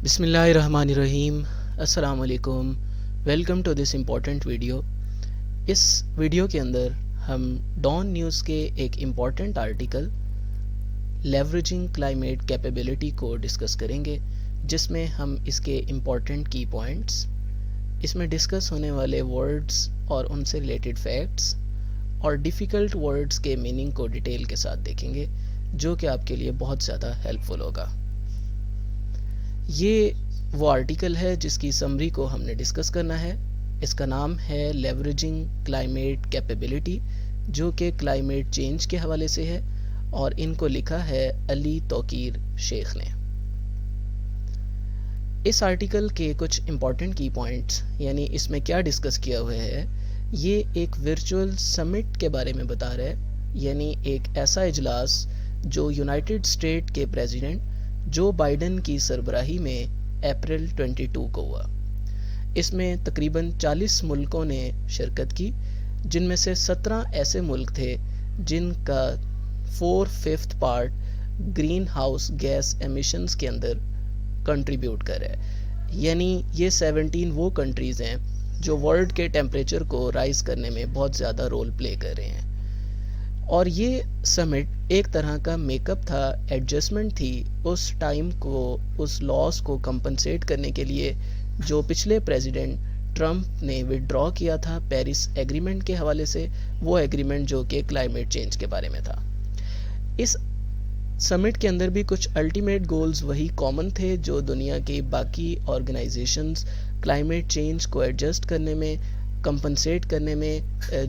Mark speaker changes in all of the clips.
Speaker 1: بسم اللہ الرحمن الرحیم. السلام علیکم. Welcome to this important video. اس ویڈیو کے اندر ہم ڈان نیوز کے ایک important article leveraging climate capability کو ڈسکس کریں گے، جس میں ہم اس کے امپورٹنٹ کی پوائنٹس، اس میں ڈسکس ہونے والے ورڈز اور ان سے ریلیٹڈ فیکٹس اور ڈیفیکلٹ ورڈز کے میننگ کو ڈیٹیل کے ساتھ دیکھیں گے، جو کہ آپ کے لیے بہت زیادہ ہیلپ فل ہوگا. یہ وہ آرٹیکل ہے جس کی سمری کو ہم نے ڈسکس کرنا ہے. اس کا نام ہے لیوریجنگ کلائمیٹ کیپیبلٹی، جو کہ کلائمیٹ چینج کے حوالے سے ہے، اور ان کو لکھا ہے علی توقیر شیخ نے. اس آرٹیکل کے کچھ امپورٹنٹ کی پوائنٹس، یعنی اس میں کیا ڈسکس کیا ہوا ہے، یہ ایک ورچوئل سمٹ کے بارے میں بتا رہا ہے، یعنی ایک ایسا اجلاس جو یونائٹڈ اسٹیٹ کے پریزیڈنٹ جو بائیڈن کی سربراہی میں اپریل 22 کو ہوا. اس میں تقریباً 40 ملکوں نے شرکت کی، جن میں سے 17 ایسے ملک تھے جن کا 4/5 part green house gas emissions کے اندر کنٹریبیوٹ کر رہا ہے. یعنی یہ 17 وہ کنٹریز ہیں جو ورلڈ کے ٹیمپریچر کو رائز کرنے میں بہت زیادہ رول پلے کر رہے ہیں. اور یہ سمٹ ایک طرح کا میک اپ تھا، ایڈجسٹمنٹ تھی اس ٹائم کو، اس لاس کو کمپنسیٹ کرنے کے لیے جو پچھلے پریزیڈنٹ ٹرمپ نے وڈرا کیا تھا پیرس ایگریمنٹ کے حوالے سے، وہ ایگریمنٹ جو کہ کلائمیٹ چینج کے بارے میں تھا. اس سمٹ کے اندر بھی کچھ الٹیمیٹ گولز وہی کامن تھے جو دنیا کی باقی آرگنائزیشنز کلائمیٹ چینج کو ایڈجسٹ کرنے میں، کمپنسیٹ کرنے میں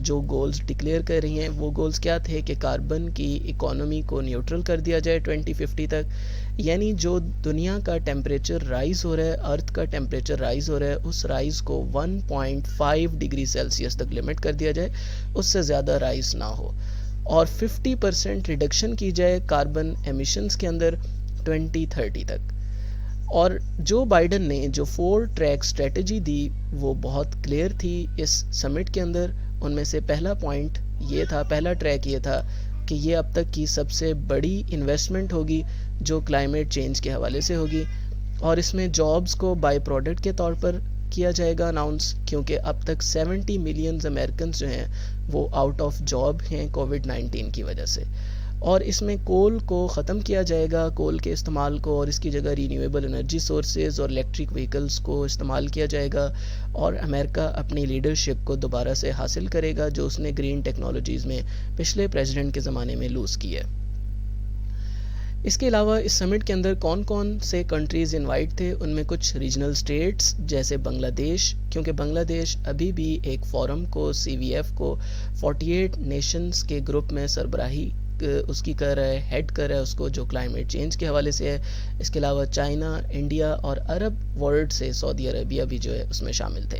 Speaker 1: جو گولز ڈکلیئر کر رہی ہیں. وہ گولز کیا تھے کہ کاربن کی اکانومی کو نیوٹرل کر دیا جائے 2050 تک، یعنی جو دنیا کا ٹیمپریچر رائز ہو رہا ہے، ارتھ کا ٹیمپریچر رائز ہو رہا ہے، اس رائز کو 1.5 ڈگری سیلسیس تک لمٹ کر دیا جائے، اس سے زیادہ رائز نہ ہو، اور 50% ریڈکشن کی جائے کاربن ایمیشنز کے اندر 2030 تک. اور جو بائیڈن نے جو 4 ٹریک اسٹریٹجی دی وہ بہت کلیئر تھی اس سمٹ کے اندر. ان میں سے پہلا پوائنٹ یہ تھا، پہلا ٹریک یہ تھا کہ یہ اب تک کی سب سے بڑی انویسٹمنٹ ہوگی جو کلائمیٹ چینج کے حوالے سے ہوگی، اور اس میں جابز کو بائی پروڈکٹ کے طور پر کیا جائے گا اناؤنس، کیونکہ اب تک 70 ملینز امریکنز جو ہیں وہ آؤٹ آف جاب ہیں کووڈ-19 کی وجہ سے. اور اس میں کول کو ختم کیا جائے گا، کول کے استعمال کو، اور اس کی جگہ رینیویبل انرجی سورسز اور الیکٹرک وہیکلز کو استعمال کیا جائے گا، اور امریکہ اپنی لیڈرشپ کو دوبارہ سے حاصل کرے گا جو اس نے گرین ٹیکنالوجیز میں پچھلے پریزیڈنٹ کے زمانے میں لوز کی ہے. اس کے علاوہ اس سمٹ کے اندر کون کون سے کنٹریز انوائٹ تھے، ان میں کچھ ریجنل سٹیٹس جیسے بنگلہ دیش، کیونکہ بنگلہ دیش ابھی بھی ایک فورم کو، CVF کو 48 نیشنز کے گروپ میں سربراہی اس کی کر رہا ہے، ہیڈ کر رہا ہے اس کو، جو کلائمیٹ چینج کے حوالے سے ہے. اس کے علاوہ چائنا، انڈیا اور عرب ورلڈ سے سعودی عربیہ بھی جو ہے اس میں شامل تھے.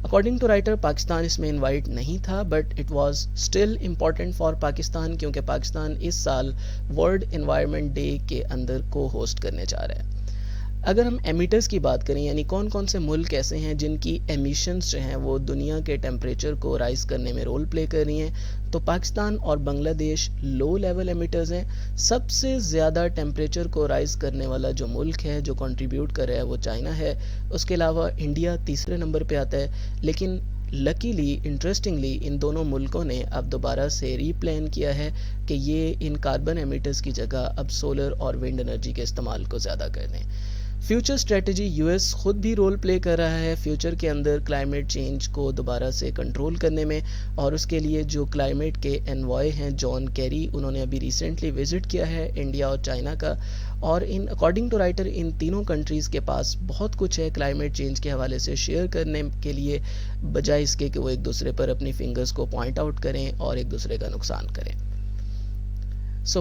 Speaker 1: اکارڈنگ ٹو رائٹر پاکستان اس میں انوائٹ نہیں تھا، but it was still important for Pakistan, کیونکہ پاکستان اس سال ورلڈ انوائرمنٹ ڈے کے اندر کو ہوسٹ کرنے جا رہا ہے. اگر ہم ایمیٹرز کی بات کریں، یعنی کون کون سے ملک ایسے ہیں جن کی ایمیشنز جو ہیں وہ دنیا کے ٹیمپریچر کو رائز کرنے میں رول پلے کر رہی ہیں، تو پاکستان اور بنگلہ دیش لو لیول ایمیٹرز ہیں. سب سے زیادہ ٹیمپریچر کو رائز کرنے والا جو ملک ہے جو کنٹریبیوٹ کر رہا ہے وہ چائنا ہے. اس کے علاوہ انڈیا تیسرے نمبر پہ آتا ہے. لیکن لکیلی، انٹرسٹنگلی، ان دونوں ملکوں نے اب دوبارہ سے ری پلان کیا ہے کہ یہ ان کاربن ایمیٹرز کی جگہ اب سولر اور ونڈ انرجی کے استعمال کو زیادہ کر دیں. فیوچر اسٹریٹجی US خود بھی رول پلے کر رہا ہے فیوچر کے اندر کلائمیٹ چینج کو دوبارہ سے کنٹرول کرنے میں، اور اس کے لیے جو کلائمیٹ کے انوائے ہیں جان کیری، انہوں نے ابھی ریسنٹلی وزٹ کیا ہے انڈیا اور چائنا کا. اور اکارڈنگ ٹو رائٹر ان تینوں کنٹریز کے پاس بہت کچھ ہے کلائمیٹ چینج کے حوالے سے شیئر کرنے کے لیے، بجائے اس کے کہ وہ ایک دوسرے پر اپنی فنگرز کو پوائنٹ آؤٹ کریں اور ایک دوسرے کا نقصان کریں.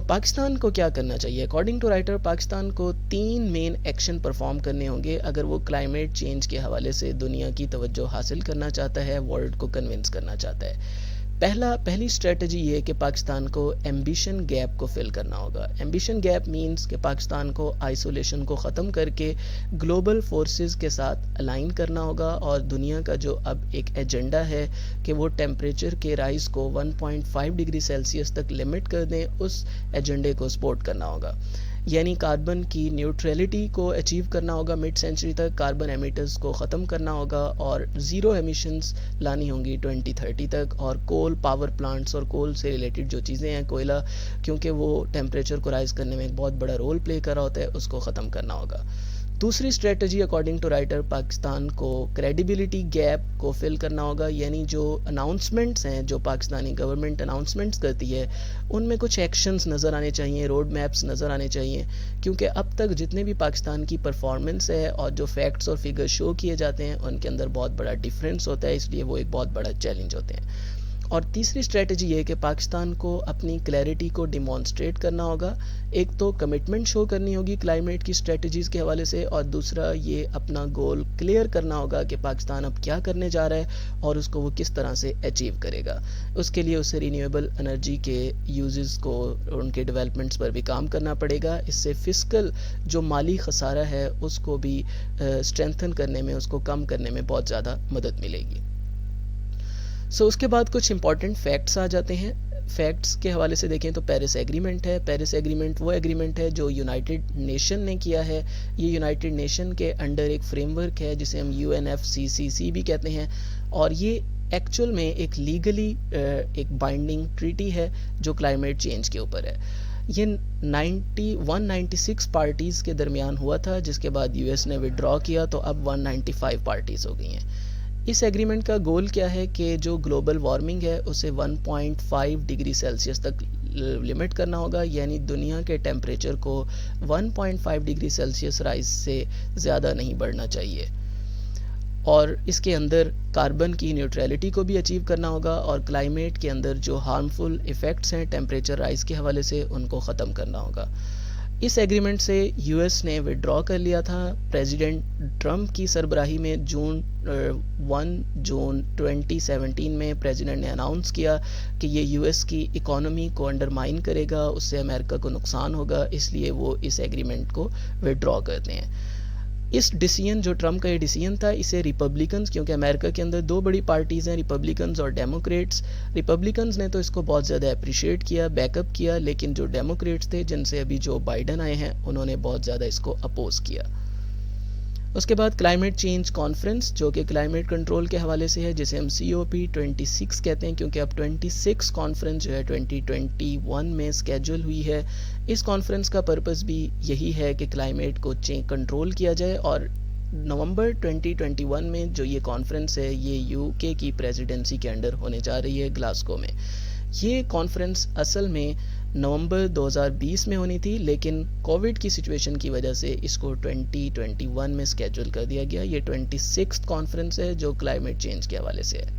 Speaker 1: پاکستان کو کیا کرنا چاہیے؟ اکارڈنگ ٹو رائٹر پاکستان کو 3 مین ایکشن پرفارم کرنے ہوں گے اگر وہ کلائمیٹ چینج کے حوالے سے دنیا کی توجہ حاصل کرنا چاہتا ہے، ورلڈ کو کنونس کرنا چاہتا ہے. پہلی اسٹریٹجی یہ کہ پاکستان کو ایمبیشن گیپ کو فل کرنا ہوگا. ایمبیشن گیپ مینز کہ پاکستان کو آئسولیشن کو ختم کر کے گلوبل فورسز کے ساتھ الائن کرنا ہوگا، اور دنیا کا جو اب ایک ایجنڈا ہے کہ وہ ٹیمپریچر کے رائز کو 1.5 ڈگری سیلسیس تک لمٹ کر دیں، اس ایجنڈے کو سپورٹ کرنا ہوگا. یعنی کاربن کی نیوٹریلٹی کو اچیو کرنا ہوگا مڈ سینچری تک، کاربن ایمیٹرز کو ختم کرنا ہوگا اور زیرو ایمیشنز لانی ہوں گی 2030 تک، اور کول پاور پلانٹس اور کول سے ریلیٹڈ جو چیزیں ہیں، کوئلہ، کیونکہ وہ ٹیمپریچر کو رائز کرنے میں ایک بہت بڑا رول پلے کر رہا ہوتا ہے، اس کو ختم کرنا ہوگا۔ دوسری strategy according to writer, Pakistan کو کریڈیبلٹی گیپ کو فل کرنا ہوگا، یعنی جو اناؤنسمنٹس ہیں، جو پاکستانی گورنمنٹ اناؤنسمنٹس کرتی ہے، ان میں کچھ ایکشنز نظر آنے چاہیے، روڈ میپس نظر آنے چاہیے، کیونکہ اب تک جتنے بھی پاکستان کی پرفارمنس ہے اور جو فیکٹس اور فگر شو کیے جاتے ہیں ان کے اندر بہت بڑا ڈفرینس ہوتا ہے، اس لیے وہ ایک بہت بڑا چیلنج ہوتے ہیں۔ اور تیسری اسٹریٹجی یہ کہ پاکستان کو اپنی کلیئرٹی کو ڈیمانسٹریٹ کرنا ہوگا، ایک تو کمٹمنٹ شو کرنی ہوگی کلائمیٹ کی اسٹریٹجیز کے حوالے سے، اور دوسرا یہ اپنا گول کلیئر کرنا ہوگا کہ پاکستان اب کیا کرنے جا رہا ہے اور اس کو وہ کس طرح سے اچیو کرے گا۔ اس کے لیے اسے رینیویبل انرجی کے یوزز کو، ان کے ڈیولپمنٹس پر بھی کام کرنا پڑے گا، اس سے فسکل جو مالی خسارہ ہے اس کو بھی اسٹرینتھن کرنے میں، اس کو کم کرنے میں بہت زیادہ مدد ملے گی۔ اس کے بعد کچھ امپورٹنٹ فیکٹس آ جاتے ہیں۔ فیکٹس کے حوالے سے دیکھیں تو پیرس ایگریمنٹ ہے۔ پیرس ایگریمنٹ وہ ایگریمنٹ ہے جو یونائٹڈ نیشن نے کیا ہے۔ یہ یونائٹڈ نیشن کے انڈر ایک فریم ورک ہے جسے ہم UNFCCC بھی کہتے ہیں، اور یہ ایکچوئل میں ایک لیگلی ایک بائنڈنگ ٹریٹی ہے جو کلائمیٹ چینج کے اوپر ہے۔ یہ 196 پارٹیز کے درمیان ہوا تھا، جس کے بعد US نے وڈرا کیا تو اب 195 پارٹیز ہو گئی ہیں۔ اس ایگریمنٹ کا گول کیا ہے کہ جو گلوبل وارمنگ ہے اسے 1.5 ڈگری سیلسیس تک لمٹ کرنا ہوگا، یعنی دنیا کے ٹیمپریچر کو 1.5 ڈگری سیلسیس رائز سے زیادہ نہیں بڑھنا چاہیے، اور اس کے اندر کاربن کی نیوٹریلٹی کو بھی اچیو کرنا ہوگا، اور کلائمیٹ کے اندر جو ہارمفل ایفیکٹس ہیں ٹیمپریچر رائز کے حوالے سے ان کو ختم کرنا ہوگا۔ اس ایگریمنٹ سے US نے وڈرا کر لیا تھا۔ پریزیڈنٹ ٹرمپ کی سربراہی میں 1 جون 2017 میں پریزیڈنٹ نے اناؤنس کیا کہ یہ US کی اکانومی کو انڈرمائن کرے گا، اس سے امریکہ کو نقصان ہوگا، اس لیے وہ اس ایگریمنٹ کو وڈرا کرتے ہیں۔ اس ڈیسیژن، جو ٹرمپ کا یہ ڈیسیژن تھا، اسے ریپبلکنز، کیونکہ امریکہ کے اندر دو بڑی پارٹیز ہیں، ریپبلکنز اور ڈیموکریٹس، ریپبلکنز نے تو اس کو بہت زیادہ اپریشیٹ کیا، بیک اپ کیا، لیکن جو ڈیموکریٹس تھے، جن سے ابھی جو بائیڈن آئے ہیں، انہوں نے بہت زیادہ اس کو اپوز کیا۔ اس کے بعد کلائمیٹ چینج کانفرنس، جو کہ کلائمیٹ کنٹرول کے حوالے سے ہے، جسے ہم COP26 کہتے ہیں، کیونکہ اب 26 کانفرنس جو ہے 2021 میں اسکیجول ہوئی ہے۔ اس کانفرنس کا پرپس بھی یہی ہے کہ کلائمیٹ کو کنٹرول کیا جائے، اور نومبر 2021 میں جو یہ کانفرنس ہے یہ UK کی پریزیڈنسی کے انڈر ہونے جا رہی ہے گلاسگو میں۔ یہ کانفرنس اصل میں نومبر 2020 میں ہونی تھی، لیکن کووڈ کی سچویشن کی وجہ سے اس کو 2021 میں اسکیجول کر دیا گیا۔ یہ 26 کانفرنس ہے جو کلائمیٹ چینج کے حوالے سے ہے۔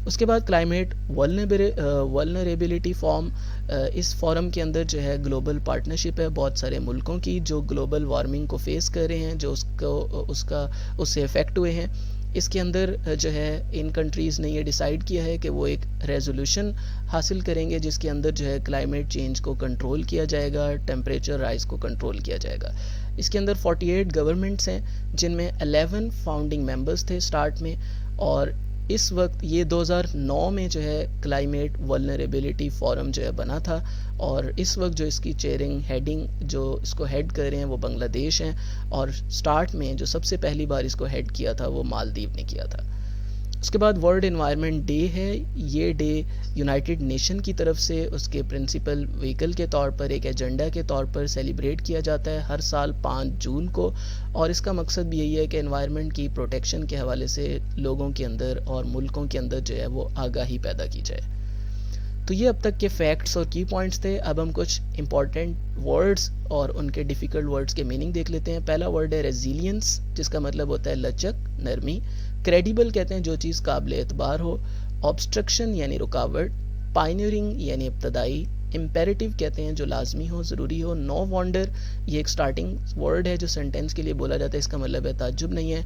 Speaker 1: اس کے بعد کلائمیٹ ولنریبلٹی فورم، اس فورم کے اندر جو ہے گلوبل پارٹنرشپ ہے بہت سارے ملکوں کی جو گلوبل وارمنگ کو فیس کر رہے ہیں، جو اس سے افیکٹ ہوئے ہیں۔ اس کے اندر جو ہے ان کنٹریز نے یہ ڈیسائیڈ کیا ہے کہ وہ ایک ریزولوشن حاصل کریں گے جس کے اندر جو ہے کلائمیٹ چینج کو کنٹرول کیا جائے گا، ٹیمپریچر رائز کو کنٹرول کیا جائے گا۔ اس کے اندر 48 گورنمنٹس ہیں، جن میں 11 فاؤنڈنگ ممبرز تھے سٹارٹ میں، اور اس وقت یہ 2009 میں جو ہے کلائمیٹ ولنریبلٹی فورم جو ہے بنا تھا، اور اس وقت جو اس کی ہیڈنگ جو اس کو ہیڈ کر رہے ہیں وہ بنگلہ دیش ہیں، اور سٹارٹ میں جو سب سے پہلی بار اس کو ہیڈ کیا تھا وہ مالدیو نے کیا تھا۔ اس کے بعد ورلڈ انوائرمنٹ ڈے ہے۔ یہ ڈے یونائٹڈ نیشن کی طرف سے اس کے پرنسپل وہیکل کے طور پر، ایک ایجنڈا کے طور پر سیلیبریٹ کیا جاتا ہے ہر سال 5 جون کو، اور اس کا مقصد بھی یہی ہے کہ انوائرمنٹ کی پروٹیکشن کے حوالے سے لوگوں کے اندر اور ملکوں کے اندر جو ہے وہ آگاہی پیدا کی جائے۔ تو یہ اب تک کے فیکٹس اور کی پوائنٹس تھے۔ اب ہم کچھ امپورٹنٹ ورڈز اور ان کے ڈیفیکلٹ ورڈز کے میننگ دیکھ لیتے ہیں۔ پہلا ورڈ ہے ریزیلینس، جس کا مطلب ہوتا ہے لچک، نرمی۔ کریڈیبل کہتے ہیں جو چیز قابل اعتبار ہو۔ آبسٹرکشن یعنی رکاوٹ۔ پائنیئرنگ یعنی ابتدائی۔ امپیریٹیو کہتے ہیں جو لازمی ہو، ضروری ہو۔ نو وانڈر، یہ ایک سٹارٹنگ ورڈ ہے جو سینٹینس کے لیے بولا جاتا ہے، اس کا مطلب ہے تعجب نہیں ہے۔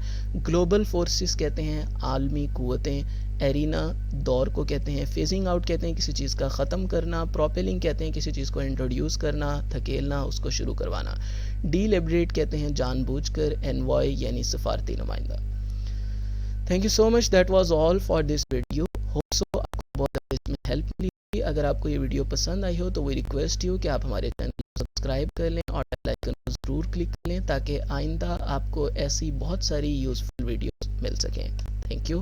Speaker 1: گلوبل فورسز کہتے ہیں عالمی قوتیں۔ ایرینا، دور کو کہتے ہیں۔ فیزنگ آؤٹ کہتے ہیں کسی چیز کا ختم کرنا۔ پروپیلنگ کہتے ہیں کسی چیز کو انٹروڈیوس کرنا، دھکیلنا، اس کو شروع کروانا۔ ڈیلیبریٹ کہتے ہیں جان بوجھ کر۔ انوائے یعنی سفارتی نمائندہ۔ Thank you so much, that was all for this video. Hope so آپ کو بہت اس میں ہیلپ ملی۔ اگر آپ کو یہ ویڈیو پسند آئی ہو تو وی ریکویسٹ یو کہ آپ ہمارے چینل کو سبسکرائب کر لیں اور بیل آئیکن کو ضرور کلک کر لیں تاکہ آئندہ آپ کو ایسی بہت ساری یوزفل ویڈیوز مل سکیں. Thank you.